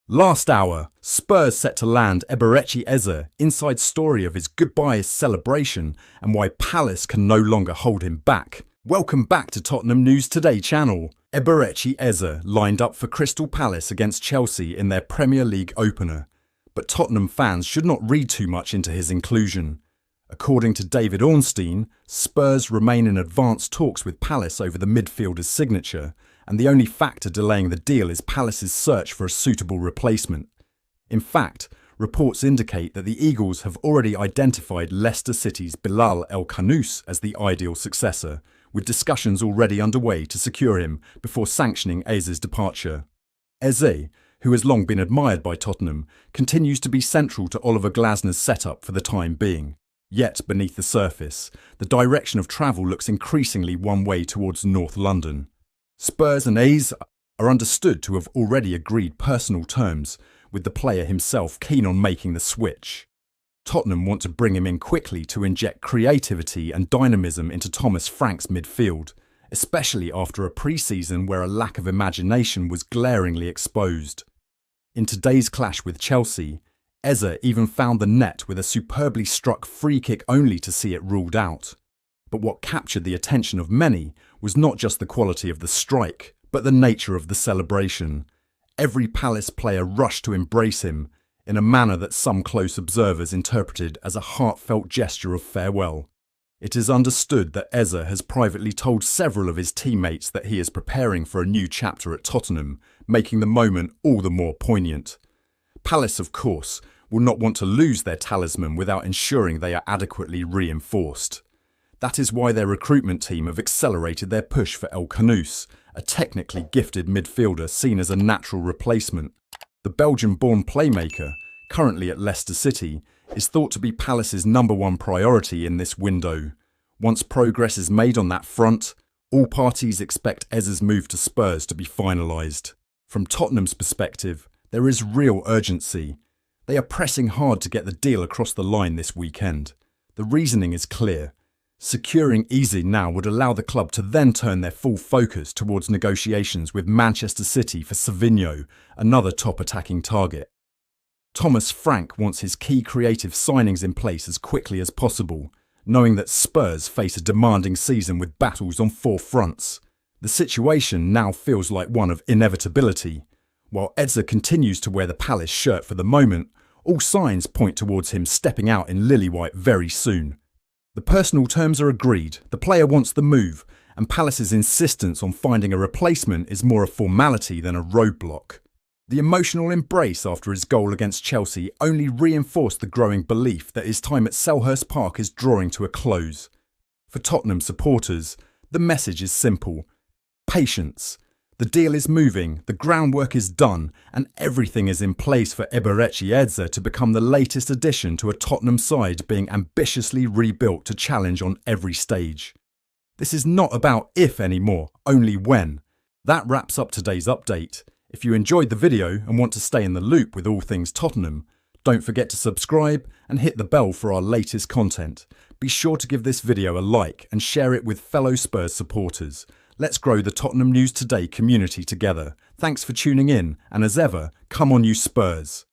Last hour, Spurs set to land Eberechi Eze, inside story of his goodbye celebration and why Palace can no longer hold him back. Welcome back to Tottenham News Today channel. Eberechi Eze lined up for Crystal Palace against Chelsea in their Premier League opener, but Tottenham fans should not read too much into his inclusion. According to David Ornstein, Spurs remain in advanced talks with Palace over the midfielder's signature, and the only factor delaying the deal is Palace's search for a suitable replacement. In fact, reports indicate that the Eagles have already identified Leicester City's Bilal Khannouss as the ideal successor, with discussions already underway to secure him before sanctioning Eze's departure. Eze, who has long been admired by Tottenham, continues to be central to Oliver Glasner's setup for the time being. Yet, beneath the surface, the direction of travel looks increasingly one way towards North London. Spurs and Eze are understood to have already agreed personal terms, with the player himself keen on making the switch. Tottenham want to bring him in quickly to inject creativity and dynamism into Thomas Frank's midfield, especially after a pre-season where a lack of imagination was glaringly exposed. In today's clash with Chelsea, Eze even found the net with a superbly struck free kick only to see it ruled out. But what captured the attention of many was not just the quality of the strike, but the nature of the celebration. Every Palace player rushed to embrace him, in a manner that some close observers interpreted as a heartfelt gesture of farewell. It is understood that Eze has privately told several of his teammates that he is preparing for a new chapter at Tottenham, making the moment all the more poignant. Palace, of course, will not want to lose their talisman without ensuring they are adequately reinforced. That is why their recruitment team have accelerated their push for Khannouss, a technically gifted midfielder seen as a natural replacement. The Belgian-born playmaker, currently at Leicester City, is thought to be Palace's #1 priority in this window. Once progress is made on that front, all parties expect Eze's move to Spurs to be finalised. From Tottenham's perspective, there is real urgency. They are pressing hard to get the deal across the line this weekend. The reasoning is clear. Securing Eze now would allow the club to then turn their full focus towards negotiations with Manchester City for Savinho, another top attacking target. Thomas Frank wants his key creative signings in place as quickly as possible, knowing that Spurs face a demanding season with battles on 4 fronts. The situation now feels like one of inevitability. While Eze continues to wear the Palace shirt for the moment, all signs point towards him stepping out in lily white very soon. The personal terms are agreed, the player wants the move, and Palace's insistence on finding a replacement is more a formality than a roadblock. The emotional embrace after his goal against Chelsea only reinforced the growing belief that his time at Selhurst Park is drawing to a close. For Tottenham supporters, the message is simple: patience. The deal is moving, the groundwork is done, and everything is in place for Eberechi Eze to become the latest addition to a Tottenham side being ambitiously rebuilt to challenge on every stage. This is not about if anymore, only when. That wraps up today's update. If you enjoyed the video and want to stay in the loop with all things Tottenham, don't forget to subscribe and hit the bell for our latest content. Be sure to give this video a like and share it with fellow Spurs supporters. Let's grow the Tottenham News Today community together. Thanks for tuning in, and as ever, come on you Spurs.